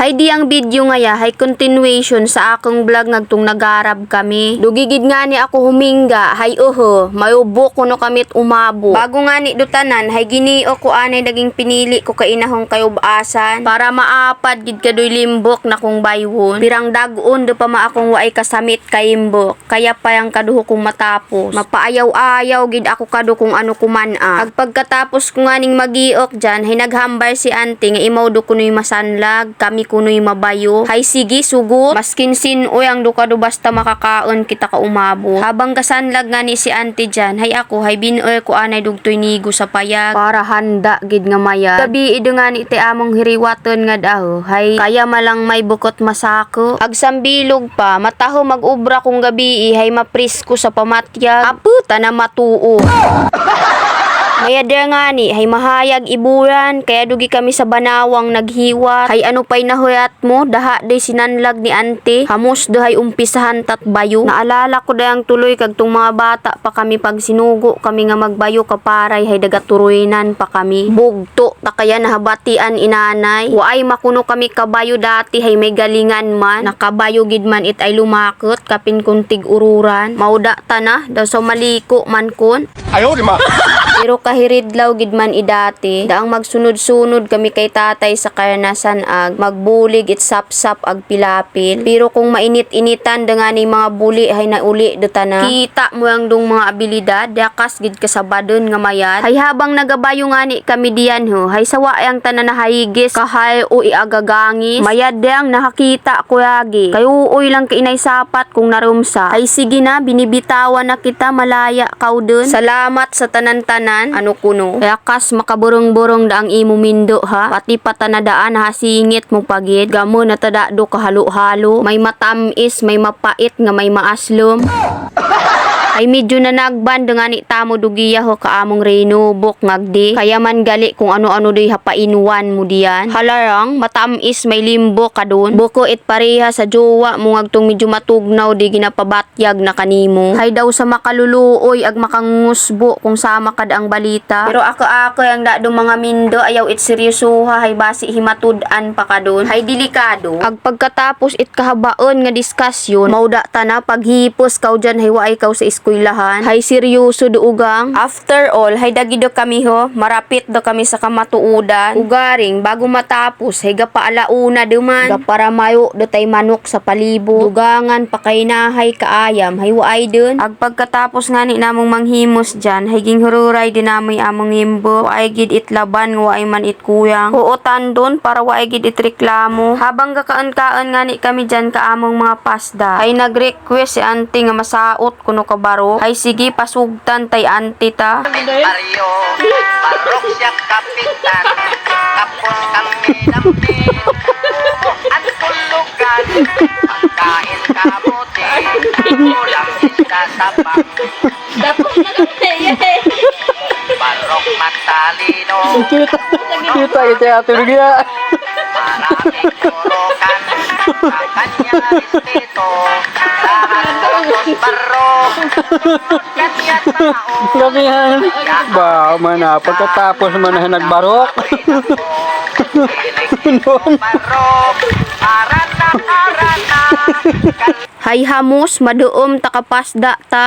Hay di ang video nga ya, hay continuation sa akong vlog ngagtong nagarab kami. Dugigid nga ni ako huminga, hay mayubo ko no kamit umabo. Bago nga ni dutanan, hay ginio ko anay naging pinili ko kainahong kayubasan para maapad gid kadoy limbok na kong baywon. Pirang dagon do pa ma akong waay kasamit kaimbok. Kaya pa yang kaduho kong matapos. Mapaayaw-ayaw gid ako kado kung ano kumana. Ag pagkatapos ko nga ning magiok dyan, hay naghambar si auntie nga imaw do kunoy masanlag, kami kunoy mabayo. Hay sige sugot, maskin sinoy ang dukado basta makakaon kita ka umabo. Habang kasanlag nga ni si auntie dyan, hay ako hay binoy ko anay dugtoy nigo sa payag para handa gid nga mayag. Gabi ido nga ni ti among hiriwaton nga daho, hay kaya malang may bukot masako. Agsambilog pa, mataho mag-ubra kong gabi hay mapris ko sa pamatyag. Aputa na matuo. Maya der nga ni, hay mahayag iburan, kaya dugi kami sa banawang naghiwat. Hay ano pa'y nahuyat mo, daha day sinanlag ni ante, hamos do hay umpisahan tat bayo. Naalala ko dayang tuloy kag tong mga bata pa kami pag sinugo kami nga magbayo kaparay, hay dagaturuinan pa kami. Bugto, takaya nahabatian inanay. Waay makuno kami kabayo dati, hay may galingan man. Nakabayo gid man it ay lumakot, kapin kuntig ururan. Mauda ta na, daw sa maliko man kun. Ayaw, di ma. Pero kahiridlaw gid man idati, daang magsunod-sunod kami kay tatay sa karanasan ag magbulig it sap-sap ag pilapil. Pero kung mainit-initan da nga ni mga buli hay nauli do na. Kita mo ang dong mga abilidad, dakas gid ka sa badon nga mayat. Hay habang nagabayo nga ni kami diyan hay sawa ang tanan na hayigis kahay o iagagangis. Mayad dang nakakita ko yagi. Kayo uy lang kainay sapat kung narumsa. Hay sige na, binibitawan na kita malaya kaw dun. Salamat sa tanan-tanan. Ano kuno? Kaya kas makaburong-burong daang imo mindo ha. Pati patanadaan hasingit mo pagid. Gamo na tadado kahalo-halo. May matamis, may mapait nga may maaslom. Ay medyo na nagban nga ni tamo dugiya ho kaamong renubok ngagdi. Kaya man gali kung ano-ano doy hapainuan mo diyan. Halarang matamis may limbo ka dun. Buko it pareha sa jowa mo ngagtong medyo matugnaw di ginapabatyag na kanimo. Hay daw sa makaluluoy ag makangusbo kung sama kad ang balita. Pero ako ang dado mga mindo ayaw it seryosoha hay basi himatud-an pa ka dun. Hay delikado. Ag pagkatapos it kahabaon nga diskasyon, mauda ta na paghipos kaw dyan hay waay kaw sa eskwelahan. Hay seryoso do ugang. After all, hay dagido kami ho, marapit do kami sa kamatuudan. Ugaring bago matapos, hay gapaalauna duman. Gaparamayo do tay manok sa palibo. Dugangan pa kay nahay kaayam, hay waay dun. Ag pagkatapos nga ni namong manghimos dyan, hay ginghururay din namoy among himbo. Waay gid itlaban, waay man itkuyang. Huotan dun para waay gid itreklamo. Habang gakaon-kaon nga ni kami dyan kaamong mga pasda, hay nag-request si auntie nga masaot kuno ka baro. Ay sige pasugtan tay auntie ta. Mario, barok siya kapitan. Tapos kami namin. At tulugan. Pagkain kamote. Ulam isda sabang. Tapos na kami. Barok matalino. Kita ito ate Lugia. Maraming turukan. Ang kanya respeto. Lahat todos barok. Kanya tao. Gabihan. Ba, mana pagkatapos man na nagbarok. Barok. Arana. Hay hamos maduom takapasda ta.